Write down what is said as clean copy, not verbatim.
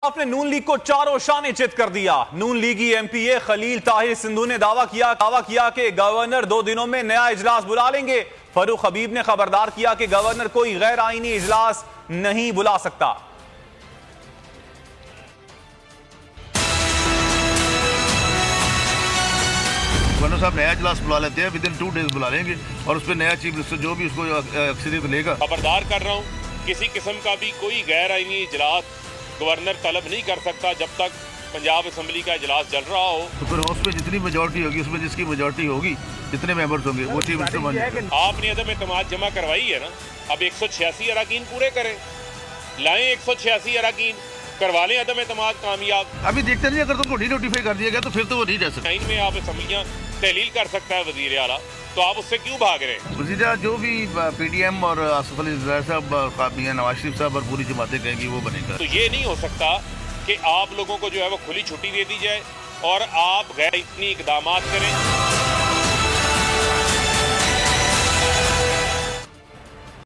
आपने नून लीग को चारों शाने चित कर दिया। नून लीगी एमपीए खलील ताहिर सिंधु ने दावा किया कि गवर्नर 2 दिनों में नया इजलास बुला लेंगे। फरूख हबीब ने खबरदार किया कि गवर्नर कोई गैर आईनी इजलास नहीं बुला सकता। गवर्नर साहब नया इजलास बुला लेते हैं, विदिन 2 डेज बुला लेंगे और उस पर नया चीफ मिनिस्टर जो भी उसको अक्सरियत लेगा। खबरदार कर रहा हूँ, किसी किस्म का भी कोई गैर आईनी इजलास गवर्नर तलब नहीं कर सकता जब तक पंजाब असम्बली का इजलास चल रहा हो। तो फिर हाउस में जितनी मेजोरिटी होगी उसमें जिसकी मेजोरिटी होगी, जितने मेंबर्स होंगे वो चीफ मिनिस्टर बन जाएगा। आपने अदम एतमाद जमा करवाई है ना, अब 186 अरकान पूरे करें, लाएं 186 अरकान, करवा लें अदम एतमाद कामयाब। अभी देखते नहीं, अगर तुमको डी नोटिफाई कर दिया गया तो फिर तो वो नहीं रह सकता। में आप असम्बलियाँ तहलील कर सकता है वजीर आला, तो आप उससे क्यों भाग रहे हैं? वजीर जो भी पीडीएम और आसिफ अली साहब, नवाज शरीफ साहब और पूरी जमातें कहेंगी वो बनेगा। तो ये नहीं हो सकता कि आप लोगों को जो है वो खुली छुट्टी दे दी जाए और आप गैर इतनी इकदाम करें।